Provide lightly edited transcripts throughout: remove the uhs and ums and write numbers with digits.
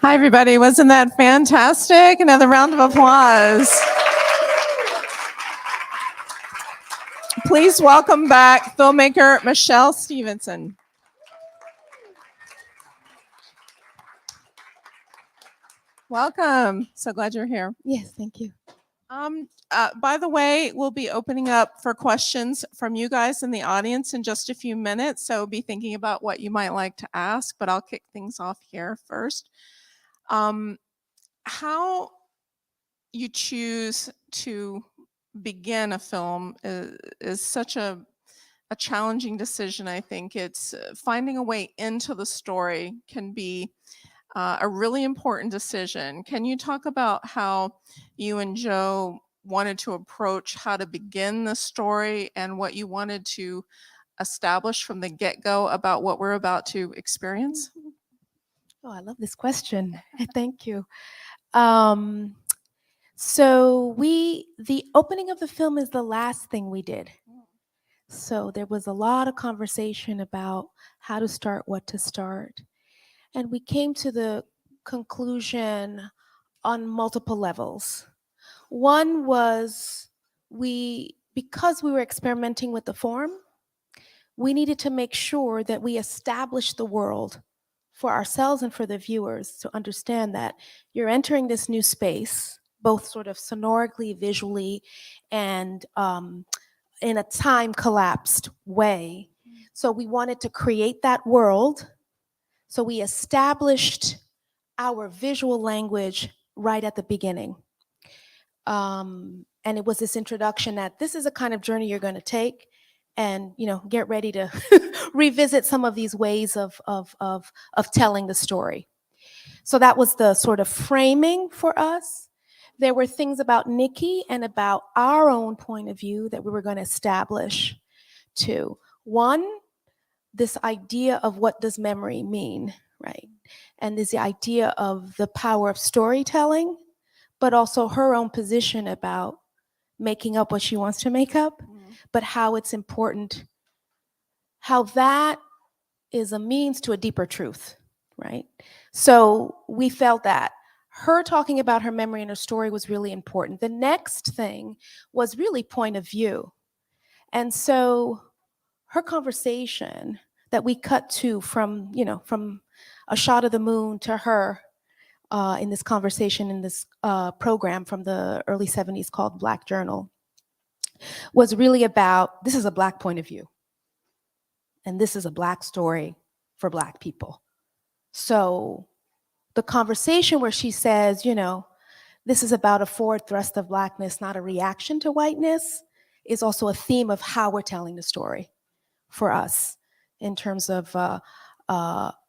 Hi, everybody. Wasn't that fantastic? Another round of applause. Please welcome back filmmaker Michelle Stevenson. Welcome. So glad you're here. Yes, thank you. By the way, we'll be opening up for questions from you guys in the audience in just a few minutes. So be thinking about what you might like to ask, but I'll kick things off here first. How you choose to begin a film is such a challenging decision. I think it's finding a way into the story can be a really important decision. Can you talk about how you and Joe wanted to approach how to begin the story and what you wanted to establish from the get-go about what we're about to experience? Oh, I love this question. Thank you. So the opening of the film is the last thing we did. So there was a lot of conversation about how to start, what to start. And we came to the conclusion on multiple levels. One was because we were experimenting with the form, we needed to make sure that we established the world for ourselves and for the viewers to understand that you're entering this new space, both sort of sonorically, visually, and in a time collapsed way. So we wanted to create that world. So we established our visual language right at the beginning. And it was this introduction that this is a kind of journey you're going to take, and get ready to revisit some of these ways of telling the story. So that was the sort of framing for us. There were things about Nikki and about our own point of view that we were going to establish too. One, this idea of what does memory mean, right? And there's the idea of the power of storytelling, but also her own position about making up what she wants to make up, but how it's important, how that is a means to a deeper truth, right? So we felt that her talking about her memory and her story was really important. The next thing was really point of view. And so her conversation that we cut to from a shot of the moon to her in this conversation, in this program from the early 70s called Black Journal, was really about, this is a Black point of view. And this is a Black story for Black people. So the conversation where she says, this is about a forward thrust of Blackness, not a reaction to whiteness, is also a theme of how we're telling the story for us in terms of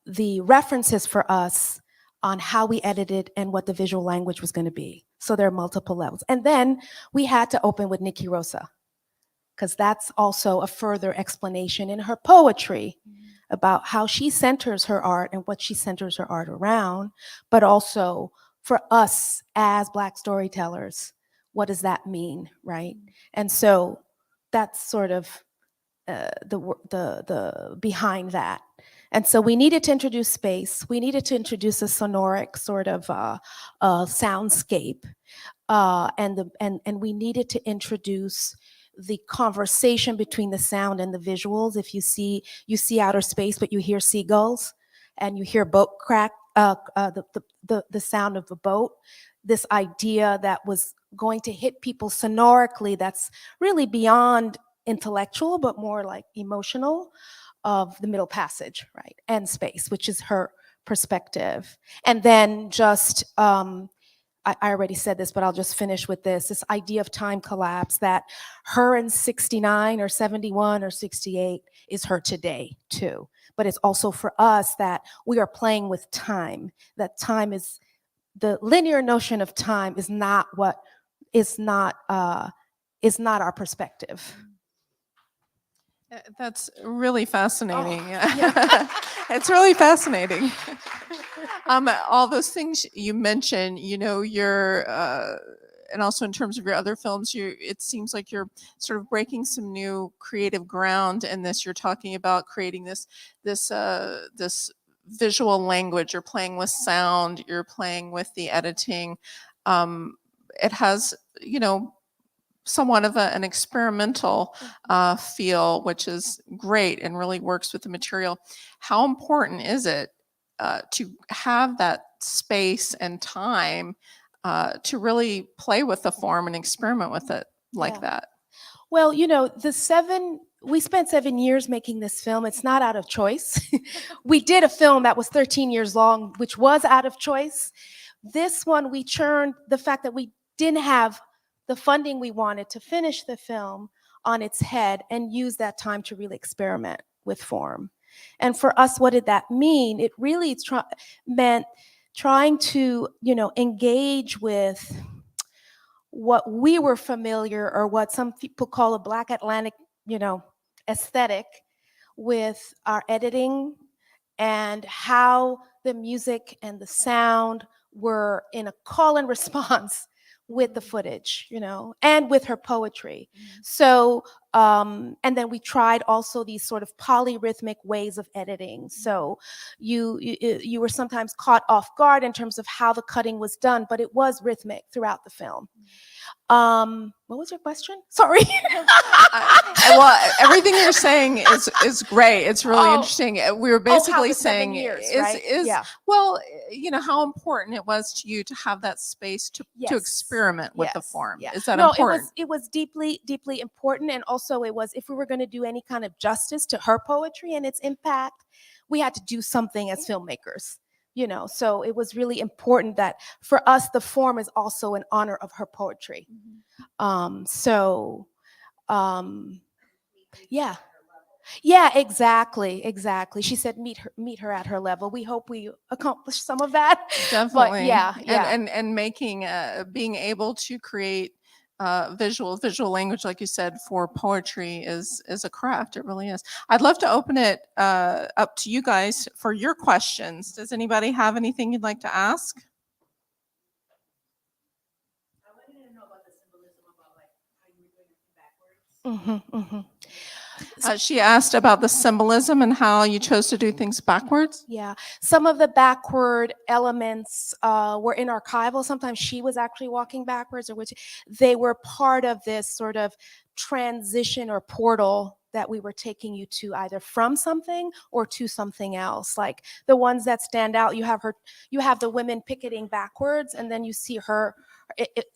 the references for us on how we edited and what the visual language was going to be. So there are multiple levels. And then we had to open with Nikki Rosa, because that's also a further explanation in her poetry about how she centers her art and what she centers her art around, but also for us as Black storytellers, what does that mean, right? And so that's sort of the behind that. And so we needed to introduce space. We needed to introduce a sonoric sort of soundscape, and we needed to introduce the conversation between the sound and the visuals. If you see outer space, but you hear seagulls, and you hear boat crack, the sound of the boat. This idea that was going to hit people sonorically, that's really beyond intellectual, but more like emotional, of the Middle Passage, right, and space, which is her perspective. And then just, I already said this, but I'll just finish with this idea of time collapse, that her in 69 or 71 or 68 is her today too. But it's also for us that we are playing with time, that time is, the linear notion of time is not our perspective. That's really fascinating. Oh, yeah. It's really fascinating. All those things you mentioned, you're, and also in terms of your other films, it seems like you're sort of breaking some new creative ground in this. You're talking about creating this visual language, you're playing with sound, you're playing with the editing. It has, somewhat of an experimental feel, which is great and really works with the material. How important is it to have that space and time to really play with the form and experiment with it like Yeah. that? Well, we spent 7 years making this film. It's not out of choice. We did a film that was 13 years long, which was out of choice. This one, we churned the fact that we didn't have the funding we wanted to finish the film on its head and use that time to really experiment with form. And for us, what did that mean? It really meant trying to, engage with what we were familiar, or what some people call a Black Atlantic, aesthetic, with our editing and how the music and the sound were in a call and response with the footage, and with her poetry. So, and then we tried also these sort of polyrhythmic ways of editing. So you were sometimes caught off guard in terms of how the cutting was done, but it was rhythmic throughout the film. What was your question? Sorry. Well, everything you're saying is great. It's really interesting. We were how basically the 7 saying years, is right? Yeah. well, how important it was to you to have that space to Yes. experiment with the Yes. form. Yeah. Is that No, important? it was deeply, deeply important. And also it was, if we were going to do any kind of justice to her poetry and its impact, we had to do something as filmmakers. So it was really important that for us, the form is also in honor of her poetry. So, yeah. Yeah, exactly. She said, meet her at her level. We hope we accomplish some of that. Definitely. But yeah. And making being able to create visual language, like you said, for poetry is a craft. It really is. I'd love to open it up to you guys for your questions. Does anybody have anything you'd like to ask? I wanted to know about the symbolism about like how you were doing it backwards. She asked about the symbolism and how you chose to do things backwards. Yeah, some of the backward elements were in archival. Sometimes she was actually walking backwards, or which they were part of this sort of transition or portal that we were taking you to, either from something or to something else. Like the ones that stand out, you have the women picketing backwards, and then you see her.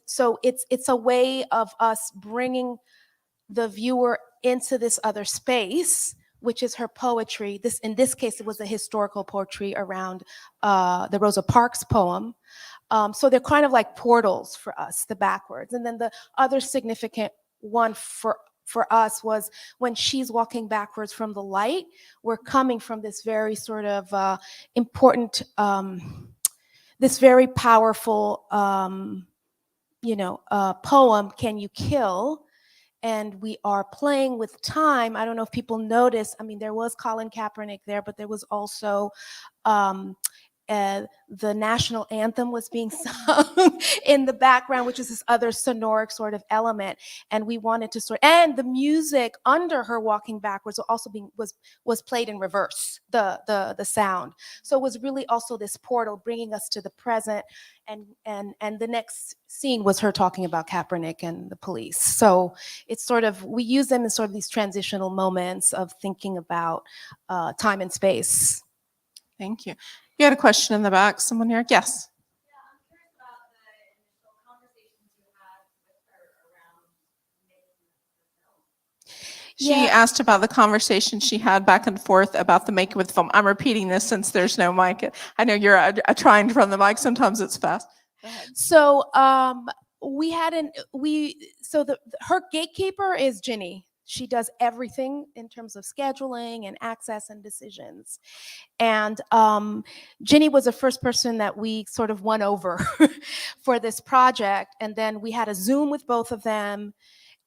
So it's a way of us bringing the viewer into this other space, which is her poetry. In this case, it was a historical poetry around the Rosa Parks poem. So they're kind of like portals for us, the backwards. And then the other significant one for us was when she's walking backwards from the light, we're coming from this very sort of important, this very powerful, poem, Can You Kill? And we are playing with time. I don't know if people noticed. I mean, there was Colin Kaepernick there, but there was also the national anthem was being sung in the background, which is this other sonoric sort of element. And we wanted to and the music under her walking backwards also was played in reverse, the sound. So it was really also this portal bringing us to the present. And the next scene was her talking about Kaepernick and the police. So it's we use them in sort of these transitional moments of thinking about time and space. Thank you. You had a question in the back. Someone here? Yes. Yeah, I'm curious about the initial conversations you had with her around making the film. She asked about the conversation she had back and forth about the making of the film. I'm repeating this since there's no mic. I know you're trying from the mic. Sometimes it's fast. Go ahead. So her gatekeeper is Ginny. She does everything in terms of scheduling and access and decisions. And Ginny was the first person that we sort of won over for this project. And then we had a Zoom with both of them.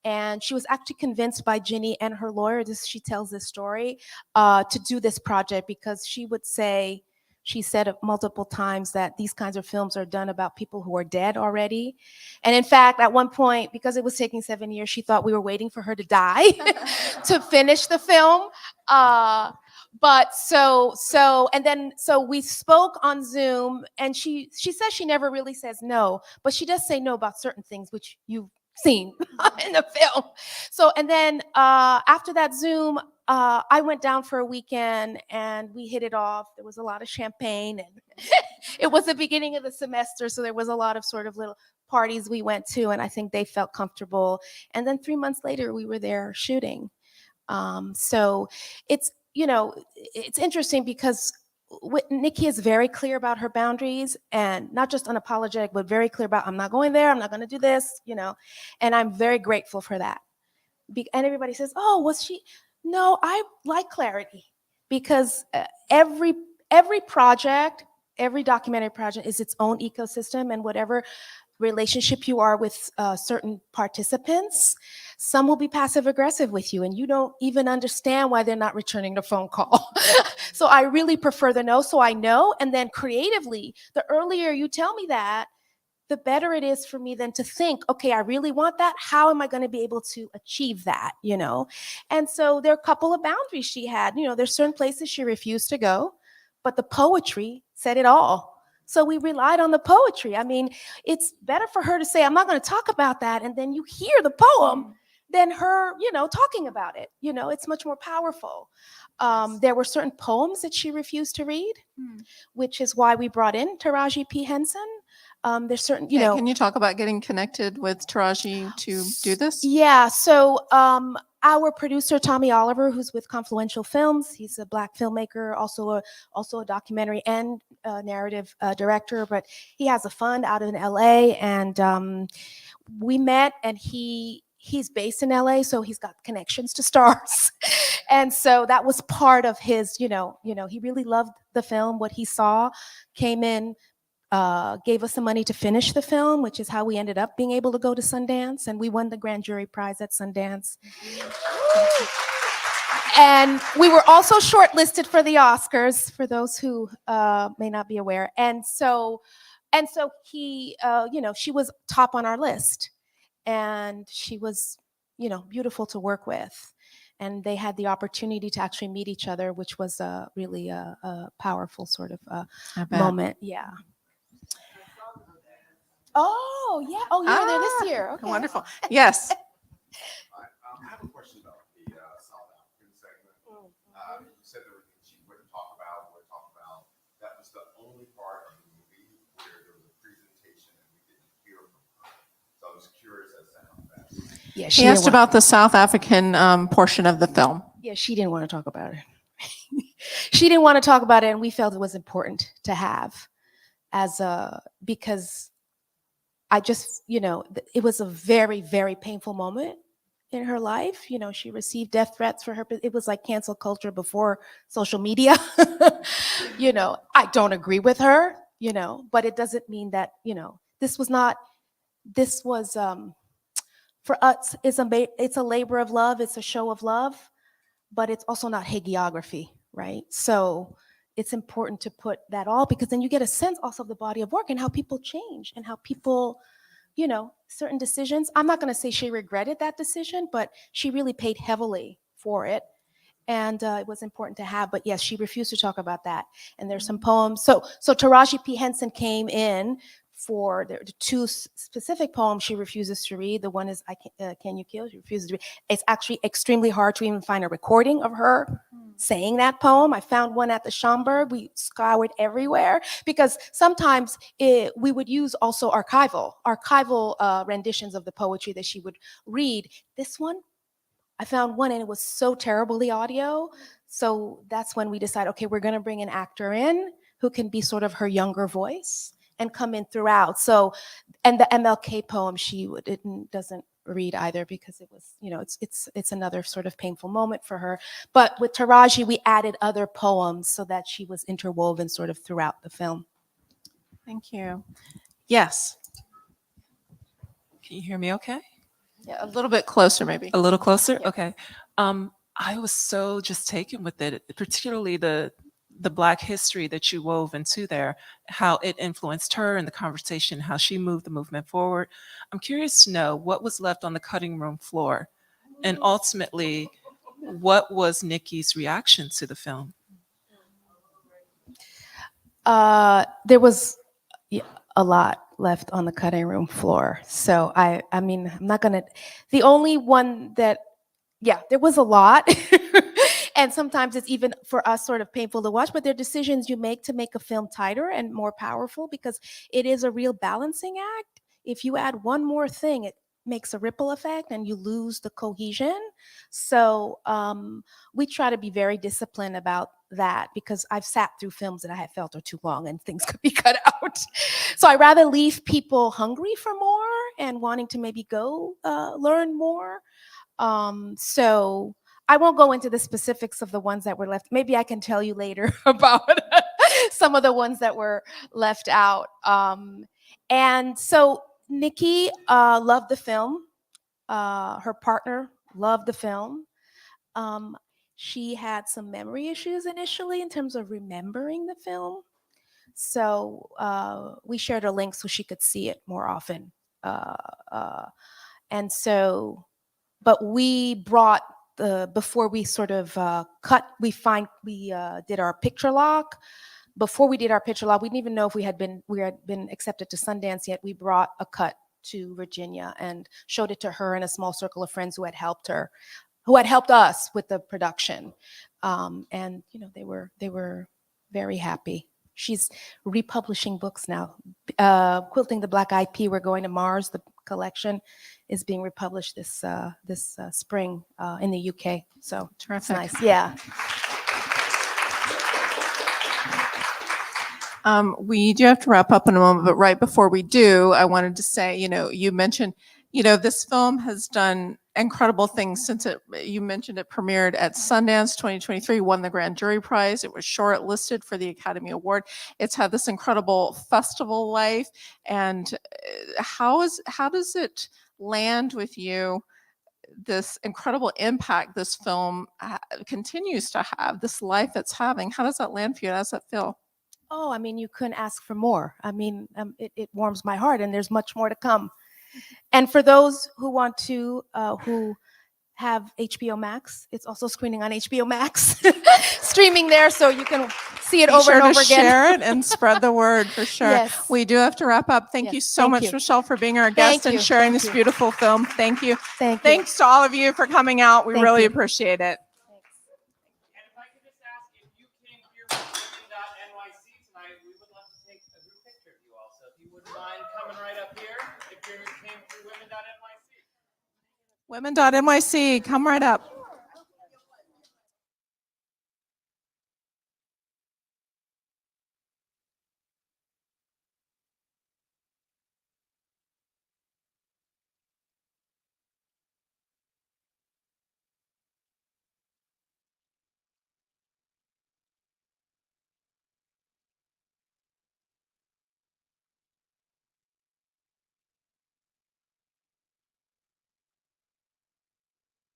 And she was actually convinced by Ginny and her lawyer, she tells this story, to do this project, because she said multiple times that these kinds of films are done about people who are dead already. And in fact, at one point, because it was taking 7 years, she thought we were waiting for her to die to finish the film. But so we spoke on Zoom, and she says she never really says no, but she does say no about certain things, which you've seen in the film. So, and then after that Zoom, I went down for a weekend and we hit it off. There was a lot of champagne, and it was the beginning of the semester, so there was a lot of sort of little parties we went to, and I think they felt comfortable. And then 3 months later, we were there shooting. So it's, it's interesting because Nikki is very clear about her boundaries, and not just unapologetic, but very clear about, I'm not going there, I'm not going to do this, and I'm very grateful for that. And everybody says, oh, was she? No, I like clarity, because every project, every documentary project is its own ecosystem, and whatever relationship you are with certain participants, some will be passive aggressive with you, and you don't even understand why they're not returning the phone call. So I really prefer the no, so I know. And then creatively, the earlier you tell me that, the better it is for me then to think, okay, I really want that. How am I going to be able to achieve that? And so there are a couple of boundaries she had. There's certain places she refused to go, but the poetry said it all. So we relied on the poetry. I mean, it's better for her to say, I'm not going to talk about that, and then you hear the poem, than her, talking about it. It's much more powerful. Yes. There were certain poems that she refused to read, which is why we brought in Taraji P. Henson. There's certain, Okay, can you talk about getting connected with Taraji to do this? Yeah. So our producer Tommy Oliver, who's with Confluential Films, he's a Black filmmaker, also a documentary and narrative director, but he has a fund out in LA, and we met, and he's based in LA, so he's got connections to stars. And so that was part of his, he really loved the film, what he saw, came in, gave us some money to finish the film, which is how we ended up being able to go to Sundance, and we won the grand jury prize at Sundance. And we were also shortlisted for the Oscars, for those who may not be aware. And so he, she was top on our list, and she was, beautiful to work with. And they had the opportunity to actually meet each other, which was really a powerful sort of moment. Yeah. Oh, yeah. Oh, you were there this year. Okay. Wonderful. Yes. I have a question about the South African segment. You said there were things you wouldn't talk about. That was the only part of the movie where there was a presentation and we didn't hear from her. So I was curious as to how that. Yeah, He asked about the South African portion of the film. Yeah, she didn't want to talk about it. She didn't want to talk about it, and we felt it was important to have because I just, it was a very, very painful moment in her life. She received death threats for her. It was like cancel culture before social media. I don't agree with her, but it doesn't mean that, this was, for us, it's a labor of love. It's a show of love, but it's also not hagiography, right? So it's important to put that all, because then you get a sense also of the body of work and how people change and how people, certain decisions. I'm not going to say she regretted that decision, but she really paid heavily for it. And it was important to have. But yes, she refused to talk about that. And there's some poems. So Taraji P. Henson came in for the two specific poems she refuses to read. The one is Can You Kill? She refuses to read. It's actually extremely hard to even find a recording of her saying that poem. I found one at the Schomburg. We scoured everywhere, because sometimes we would use also archival renditions of the poetry that she would read. This one, I found one, and it was so terrible, the audio. So that's when we decided, okay, we're going to bring an actor in who can be sort of her younger voice and come in throughout. So, and the MLK poem, doesn't read either, because it was, it's another sort of painful moment for her. But with Taraji, we added other poems so that she was interwoven sort of throughout the film. Thank you. Yes. Can you hear me okay? Yeah, a little bit closer, maybe. A little closer? Yeah. Okay. I was so just taken with it, particularly the Black history that you wove into there, how it influenced her in the conversation, how she moved the movement forward. I'm curious to know what was left on the cutting room floor, and ultimately, what was Nikki's reaction to the film? There was yeah, a lot left on the cutting room floor. So I mean, I'm not gonna. The only one that, yeah, there was a lot, and sometimes it's even for us sort of painful to watch. But they're decisions you make to make a film tighter and more powerful because it is a real balancing act. If you add one more thing, it makes a ripple effect and you lose the cohesion. So we try to be very disciplined about that because I've sat through films that I had felt are too long and things could be cut out. So I rather leave people hungry for more and wanting to maybe go learn more. So I won't go into the specifics of the ones that were left. Maybe I can tell you later about some of the ones that were left out. And so Nikki loved the film. Her partner loved the film. Um, she had some memory issues initially in terms of remembering the film. So we shared a link so she could see it more often. Uh, uh, and so, but we brought the, before we sort of we did our picture lock. Before we did our picture lock, we didn't even know if we had been accepted to Sundance yet. We brought a cut to Virginia and showed it to her and a small circle of friends who had helped her, who had helped us with the production. And you know, they were very happy. She's republishing books now. Quilting the Black Eyed Pea, We're Going to Mars, the collection is being republished this spring in the UK. So it's Terrific. nice. Yeah. We do have to wrap up in a moment, but right before we do, I wanted to say, you mentioned, this film has done incredible things since you mentioned it premiered at Sundance 2023, won the Grand Jury Prize. It was shortlisted for the Academy Award. It's had this incredible festival life. And how does it land with you, this incredible impact this film continues to have, this life it's having? How does that land for you? How does that feel? Oh, I mean, you couldn't ask for more. I mean, it warms my heart, and there's much more to come. And for those who want to, who have HBO Max, it's also screening on HBO Max, streaming there, so you can see it Be over sure and to over again. share it and spread the word for sure. Yes. We do have to wrap up. Thank Yes, you so thank much, you. Michelle, for being our Thank guest and you, sharing thank this you. beautiful film. Thank you. Thank you. Thanks to all of you for coming out. We Thank really you. appreciate it. And if I could just ask, if you came here from women.nyc tonight, we would love to take a group picture of you all. So if you wouldn't mind coming right up here, if you came through women.nyc. Women.nyc, come right up.